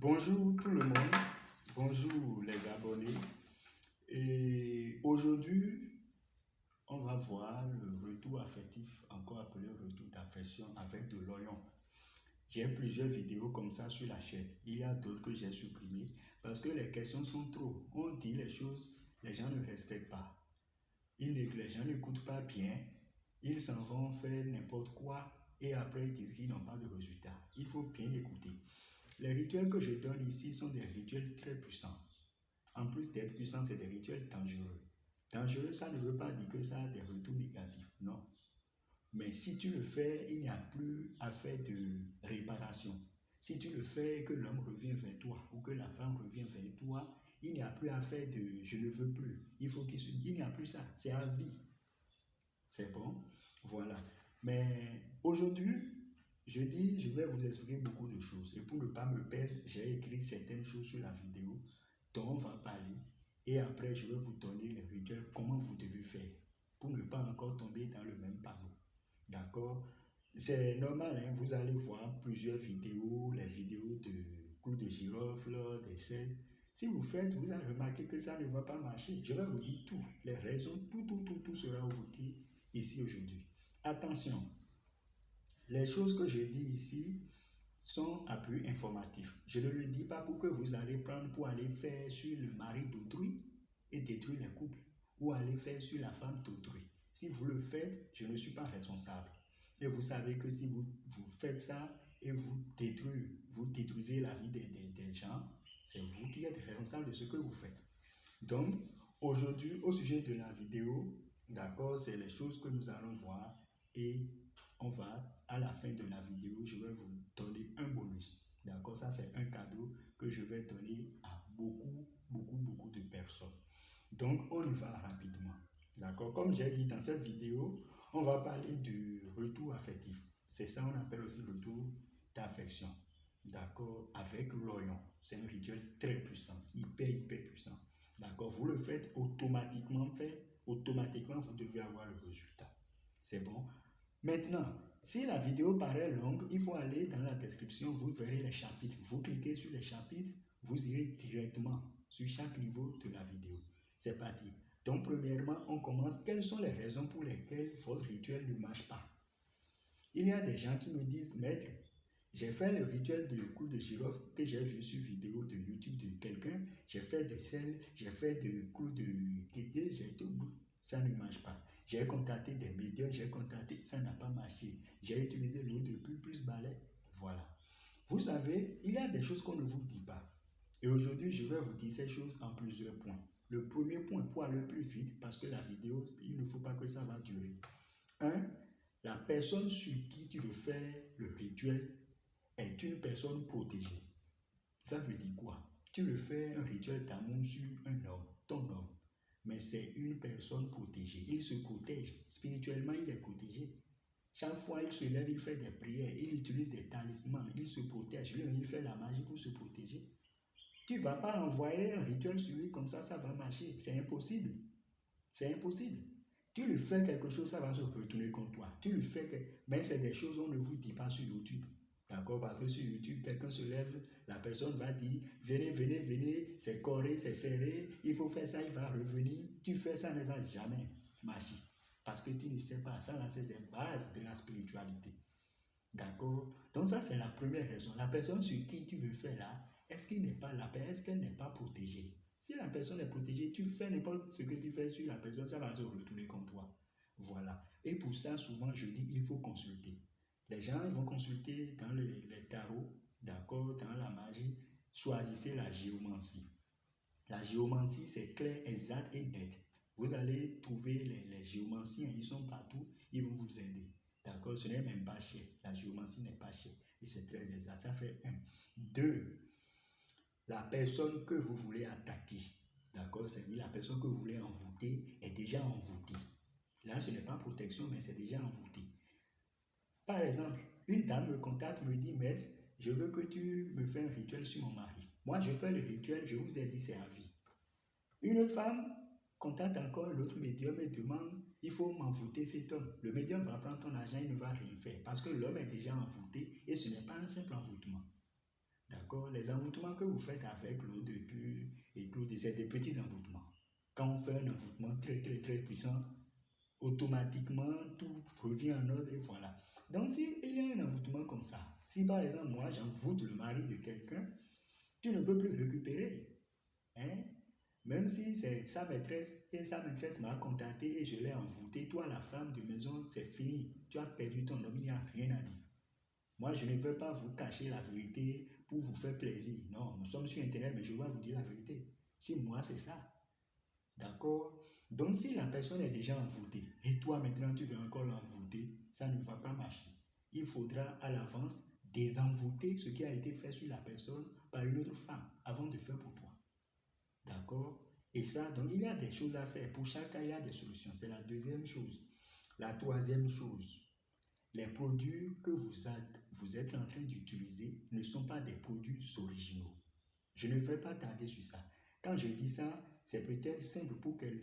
Bonjour tout le monde, bonjour les abonnés. Et aujourd'hui, on va voir le retour affectif, encore appelé retour d'affection avec de l'oignon. J'ai plusieurs vidéos comme ça sur la chaîne. Il y a d'autres que j'ai supprimées parce que les questions sont trop. On dit les choses, les gens ne respectent pas. Les gens n'écoutent pas bien, ils s'en vont faire n'importe quoi et après ils disent qu'ils n'ont pas de résultat. Il faut bien écouter. Les rituels que je donne ici sont des rituels très puissants. En plus d'être puissants, c'est des rituels dangereux. Dangereux, ça ne veut pas dire que ça a des retours négatifs, non. Mais si tu le fais, il n'y a plus à faire de réparation. Si tu le fais et que l'homme revient vers toi ou que la femme revient vers toi, il n'y a plus à faire de je ne veux plus. Il n'y a plus ça, c'est à vie. C'est bon? Voilà. Mais aujourd'hui, je vais vous expliquer beaucoup de choses. Et pour ne pas me perdre, j'ai écrit certaines choses sur la vidéo dont on va parler. Et après, je vais vous donner les rituels, comment vous devez faire pour ne pas encore tomber dans le même panneau. D'accord? C'est normal, hein? Vous allez voir plusieurs vidéos, les vidéos de clous de girofle, des chaînes. Si vous faites, vous allez remarquer que ça ne va pas marcher. Je vais vous dire tout, les raisons, tout sera évoqué ici aujourd'hui. Attention, les choses que je dis ici sont à but informatif. Je ne le dis pas pour que vous allez prendre pour aller faire sur le mari d'autrui et détruire les couples ou aller faire sur la femme d'autrui. Si vous le faites, je ne suis pas responsable. Et vous savez que si vous faites ça et vous détruisez la vie des gens, c'est vous qui êtes responsable de ce que vous faites. Donc, aujourd'hui, au sujet de la vidéo, d'accord, c'est les choses que nous allons voir et on va, à la fin de la vidéo, je vais vous donner un bonus. D'accord, ça c'est un cadeau que je vais donner à beaucoup de personnes. Donc, on y va rapidement. D'accord, comme j'ai dit dans cette vidéo, on va parler du retour affectif. C'est ça on appelle aussi le retour d'affection. D'accord, avec l'oignon. C'est un rituel très puissant, hyper puissant. D'accord, vous le faites automatiquement, automatiquement vous devez avoir le résultat. C'est bon. Maintenant, si la vidéo paraît longue, il faut aller dans la description, vous verrez les chapitres. Vous cliquez sur les chapitres, vous irez directement sur chaque niveau de la vidéo. C'est parti. Donc, premièrement, on commence. Quelles sont les raisons pour lesquelles votre rituel ne marche pas? Il y a des gens qui me disent, maître, j'ai fait le rituel de clou de girofle que j'ai vu sur vidéo de YouTube de quelqu'un. J'ai fait des sels, j'ai fait de clou de kéké, j'ai été au bout. Ça ne marche pas. J'ai contacté des médiums, ça n'a pas marché. J'ai utilisé l'eau de plus balai. Voilà. Vous savez, il y a des choses qu'on ne vous dit pas. Et aujourd'hui, je vais vous dire ces choses en plusieurs points. Le premier point, pour aller plus vite, parce que la vidéo, il ne faut pas que ça va durer. 1. La personne sur qui tu veux faire le rituel est une personne protégée. Ça veut dire quoi? Tu veux faire un rituel d'amour sur un homme, ton homme, mais c'est une personne protégée. Il se protège. Spirituellement, il est protégé. Chaque fois, il se lève, il fait des prières, il utilise des talismans, il se protège. Lui, il fait la magie pour se protéger. Tu ne vas pas envoyer un rituel sur lui comme ça va marcher. C'est impossible. C'est impossible. Tu lui fais quelque chose, ça va se retourner contre toi. Tu lui fais mais c'est des choses qu'on ne vous dit pas sur YouTube. D'accord? Parce que sur YouTube, quelqu'un se lève, la personne va dire, venez, c'est coré, c'est serré, il faut faire ça, il va revenir. Tu fais ça, ne va jamais marcher. Parce que tu ne sais pas, ça là, c'est des bases de la spiritualité. D'accord? Donc ça, c'est la première raison. La personne sur qui tu veux faire là, est-ce qu'il n'est pas là? Est-ce qu'elle n'est pas protégée? Si la personne est protégée, tu fais n'importe ce que tu fais sur la personne, ça va se retourner contre toi. Voilà. Et pour ça, souvent, je dis, il faut consulter. Les gens ils vont consulter dans les tarots, d'accord, dans la magie. Choisissez la géomancie. La géomancie, c'est clair, exact et net. Vous allez trouver les géomanciens, ils sont partout, ils vont vous aider. D'accord, ce n'est même pas cher. La géomancie n'est pas chère. Et c'est très exact. Ça fait 1. 2. La personne que vous voulez attaquer, d'accord, c'est-à-dire la personne que vous voulez envoûter est déjà envoûtée. Là, ce n'est pas protection, mais c'est déjà envoûté. Par exemple, une dame me contacte, me dit, maître, je veux que tu me fais un rituel sur mon mari. Moi, je fais le rituel, je vous ai dit, c'est à vie. Une autre femme contacte encore l'autre médium et demande, il faut m'envoûter cet homme. Le médium va prendre ton argent, il ne va rien faire parce que l'homme est déjà envoûté et ce n'est pas un simple envoûtement. D'accord? Les envoûtements que vous faites avec l'eau de pur et clou, c'est des petits envoûtements. Quand on fait un envoûtement très, très, très puissant, automatiquement, tout revient en ordre et voilà. Donc, s'il y a un envoûtement comme ça, si par exemple, moi, j'envoûte le mari de quelqu'un, tu ne peux plus récupérer. Hein? Même si c'est sa maîtresse et sa maîtresse m'a contacté et je l'ai envoûté, toi, la femme de maison, c'est fini. Tu as perdu ton homme, il n'y a rien à dire. Moi, je ne veux pas vous cacher la vérité pour vous faire plaisir. Non, nous sommes sur Internet, mais je vais vous dire la vérité. Chez moi, c'est ça. D'accord? Donc, si la personne est déjà envoûtée et toi, maintenant, tu veux encore l'envoûter, ça ne va pas marcher. Il faudra à l'avance désenvoûter ce qui a été fait sur la personne par une autre femme avant de faire pour toi. D'accord? Et ça, donc, il y a des choses à faire. Pour chacun, il y a des solutions. C'est la deuxième chose. La troisième chose, les produits que vous êtes en train d'utiliser ne sont pas des produits originaux. Je ne vais pas tarder sur ça. Quand je dis ça, c'est peut-être simple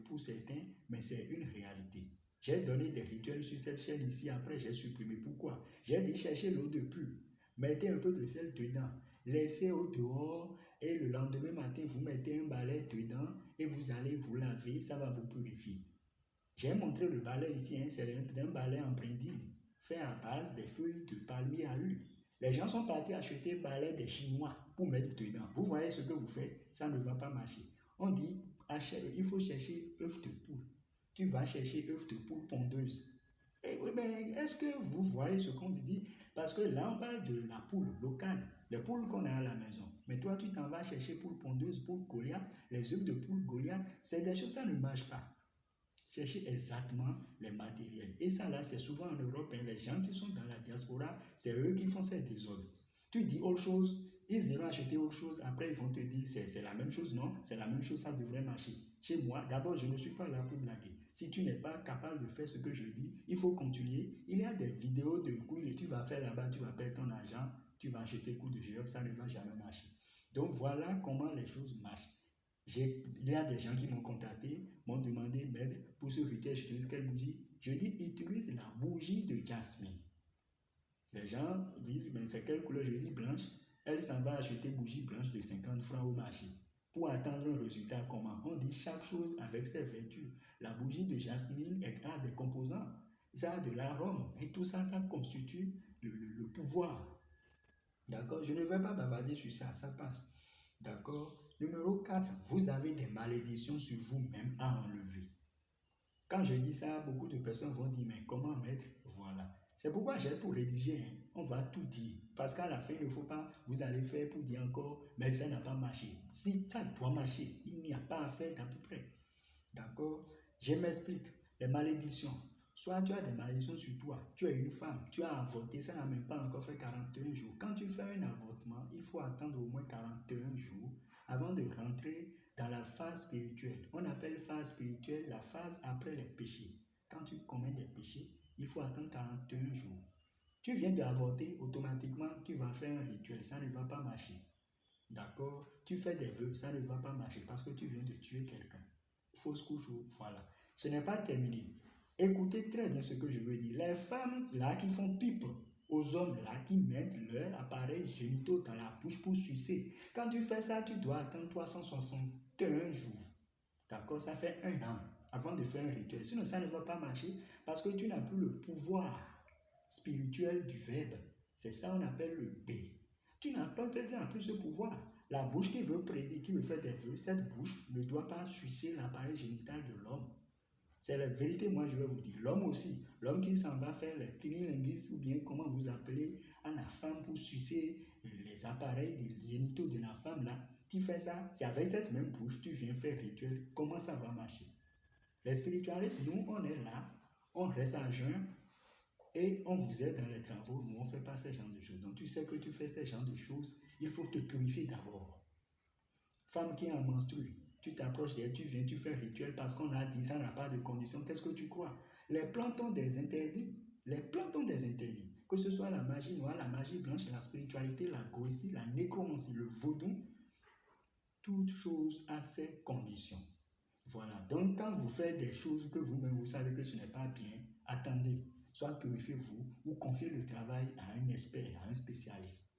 pour certains, mais c'est une réalité. J'ai donné des rituels sur cette chaîne ici, après j'ai supprimé. Pourquoi? J'ai dit chercher l'eau de pluie, mettez un peu de sel dedans, laissez au dehors et le lendemain matin, vous mettez un balai dedans et vous allez vous laver, ça va vous purifier. J'ai montré le balai ici, hein, c'est un balai en brindille, fait à base des feuilles de palmier à huile. Les gens sont partis acheter balai des Chinois pour mettre dedans. Vous voyez ce que vous faites, ça ne va pas marcher. On dit, il faut chercher œuf de poule. Tu vas chercher œuf de poule pondeuse. Et oui, mais est-ce que vous voyez ce qu'on dit? Parce que là, on parle de la poule locale, les poules qu'on a à la maison. Mais toi, tu t'en vas chercher poule pondeuse, poule Goliath, les œufs de poule Goliath. C'est des choses, ça ne marche pas. Chercher exactement les matériels. Et ça, là, c'est souvent en Europe, hein, les gens qui sont dans la diaspora, c'est eux qui font ces désordres. Tu dis autre chose, ils iront acheter autre chose, après ils vont te dire, c'est la même chose, non? C'est la même chose, ça devrait marcher. Chez moi, d'abord, je ne suis pas là pour blaguer. Si tu n'es pas capable de faire ce que je dis, il faut continuer. Il y a des vidéos de cours et tu vas faire là-bas, tu vas perdre ton argent, tu vas acheter cours de géo, ça ne va jamais marcher. Donc voilà comment les choses marchent. Il y a des gens qui m'ont contacté, m'ont demandé, maître, pour ce rituel, j'utilise quelle bougie? Je dis, utilise la bougie de jasmine. Les gens disent, mais c'est quelle couleur? Je dis blanche. Elle s'en va acheter bougie blanche de 50 francs au marché. Pour attendre un résultat comment? On dit chaque chose avec ses vertus. La bougie de jasmine a des composants. Ça a de l'arôme. Et tout ça, ça constitue le pouvoir. D'accord? Je ne vais pas bavarder sur ça, ça passe. D'accord? Numéro 4, vous avez des malédictions sur vous-même à enlever. Quand je dis ça, beaucoup de personnes vont dire, mais comment mettre? Voilà. C'est pourquoi j'ai tout rédigé. Hein. On va tout dire. Parce qu'à la fin, il ne faut pas, vous allez faire pour dire encore, mais ça n'a pas marché. Si ça doit marcher, il n'y a pas à faire d'à peu près. D'accord? Je m'explique. Les malédictions. Soit tu as des malédictions sur toi, tu es une femme, tu as avorté, ça n'a même pas encore fait 41 jours. Quand tu fais un avortement, il faut attendre au moins 41 jours avant de rentrer dans la phase spirituelle. On appelle phase spirituelle la phase après les péchés. Quand tu commets des péchés, il faut attendre 41 jours. Tu viens d'avorter, automatiquement, tu vas faire un rituel, ça ne va pas marcher. D'accord? Tu fais des vœux, ça ne va pas marcher parce que tu viens de tuer quelqu'un. Fausse couche, voilà. Ce n'est pas terminé. Écoutez très bien ce que je veux dire. Les femmes là qui font pipe aux hommes là qui mettent leur appareil génitaux dans la bouche pour sucer. Quand tu fais ça, tu dois attendre 361 jours. D'accord? Ça fait 1 an avant de faire un rituel. Sinon, ça ne va pas marcher parce que tu n'as plus le pouvoir spirituel du verbe. C'est ça qu'on appelle le B. Tu n'as plus ce pouvoir. La bouche qui veut prédire, qui veut faire des vœux, cette bouche ne doit pas sucer l'appareil génital de l'homme. C'est la vérité, moi je vais vous dire. L'homme aussi, l'homme qui s'en va faire les cunnilingus ou bien comment vous appelez à la femme pour sucer les appareils génitaux de la femme là, tu fais ça, c'est avec cette même bouche, tu viens faire rituel, comment ça va marcher? Les spiritualistes, nous on est là, on reste à jeun et on vous aide dans les travaux, nous on ne fait pas ce genre de choses. Donc tu sais que tu fais ce genre de choses, il faut te purifier d'abord. Femme qui est en menstrue, tu t'approches d'elle, tu viens, tu fais rituel parce qu'on a dit ça n'a pas de condition. Qu'est-ce que tu crois? Les plantes ont des interdits. Les plantes ont des interdits. Que ce soit la magie noire, la magie blanche, la spiritualité, la goétie, la nécromancie, le vaudou, toute chose a ses conditions. Voilà. Donc, quand vous faites des choses que vous-même vous savez que ce n'est pas bien, attendez. Soit purifiez-vous ou confiez le travail à un expert, à un spécialiste.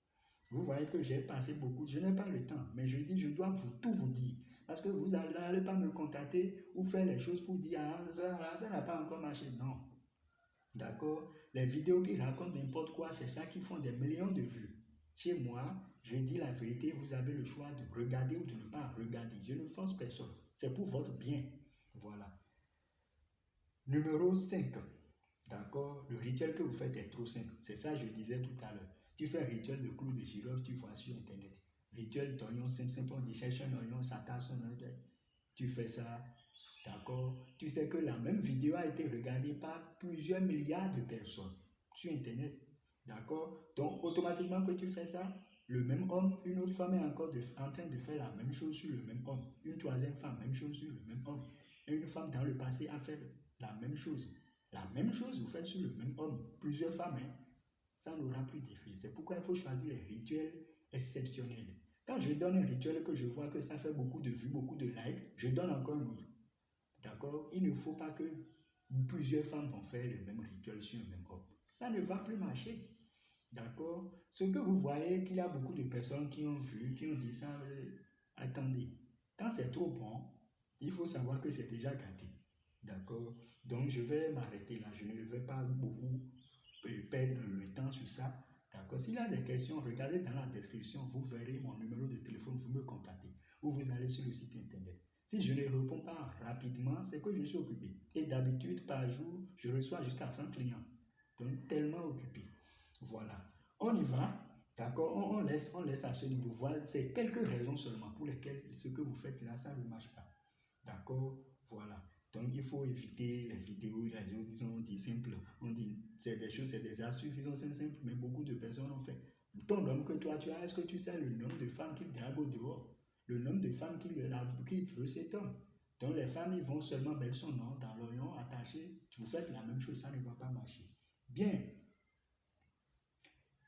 Vous voyez que j'ai passé beaucoup, je n'ai pas le temps, mais je dis, je dois tout vous dire. Parce que vous n'allez pas me contacter ou faire les choses pour dire, ah, ça n'a pas encore marché. Non. D'accord? Les vidéos qui racontent n'importe quoi, c'est ça qui font des millions de vues. Chez moi, je dis la vérité, vous avez le choix de regarder ou de ne pas regarder. Je ne force personne. C'est pour votre bien. Voilà. Numéro 5. D'accord? Le rituel que vous faites est trop simple. C'est ça que je disais tout à l'heure. Tu fais un rituel de clou de girofle, tu vois sur Internet. Rituel d'oignon simple, on dit cherche un oignon, ça tasse un oignon. Tu fais ça, d'accord? Tu sais que la même vidéo a été regardée par plusieurs milliards de personnes sur Internet. D'accord? Donc, automatiquement que tu fais ça, le même homme, une autre femme est encore en train de faire la même chose sur le même homme. Une troisième femme, même chose sur le même homme. Et une femme dans le passé a fait la même chose. La même chose, vous faites sur le même homme. Plusieurs femmes, hein? Ça n'aura plus d'effet. C'est pourquoi il faut choisir les rituels exceptionnels. Quand je donne un rituel que je vois que ça fait beaucoup de vues, beaucoup de likes, je donne encore un autre. D'accord? Il ne faut pas que plusieurs femmes vont faire le même rituel sur le même homme. Ça ne va plus marcher. D'accord? Ce que vous voyez, qu'il y a beaucoup de personnes qui ont vu, qui ont dit ça, attendez. Quand c'est trop bon, il faut savoir que c'est déjà gâté. D'accord? Donc, je vais m'arrêter là. Je ne vais pas beaucoup perdre le temps sur ça. D'accord? S'il y a des questions, regardez dans la description. Vous verrez mon numéro de téléphone. Vous me contactez. Ou vous allez sur le site internet. Si je ne réponds pas rapidement, c'est que je suis occupé. Et d'habitude, par jour, je reçois jusqu'à 100 clients. Donc, tellement occupé. Voilà. On y va. D'accord? On laisse à ce niveau. Voilà. C'est quelques raisons seulement pour lesquelles ce que vous faites là, ça ne marche pas. D'accord? Voilà. Donc, il faut éviter les vidéos, les gens qui sont dit simples. On dit, c'est des choses, c'est des astuces qui sont simples, mais beaucoup de personnes ont fait. Ton homme que toi tu as, est-ce que tu sais le nombre de femmes qui draguent au dehors? Le nombre de femmes qui veut cet homme? Donc, les femmes, ils vont seulement mettre son nom dans l'oignon attaché. Vous faites la même chose, ça ne va pas marcher. Bien.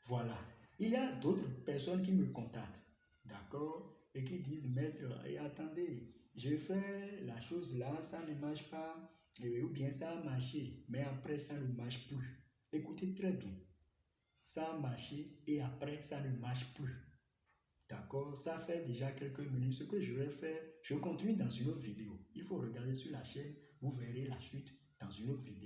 Voilà. Il y a d'autres personnes qui me contactent. D'accord? Et qui disent, maître, et attendez, je fais la chose là, ça ne marche pas, ou bien ça a marché, mais après ça ne marche plus. Écoutez très bien, ça a marché et après ça ne marche plus. D'accord? Ça fait déjà quelques minutes. Ce que je vais faire, je continue dans une autre vidéo. Il faut regarder sur la chaîne, vous verrez la suite dans une autre vidéo.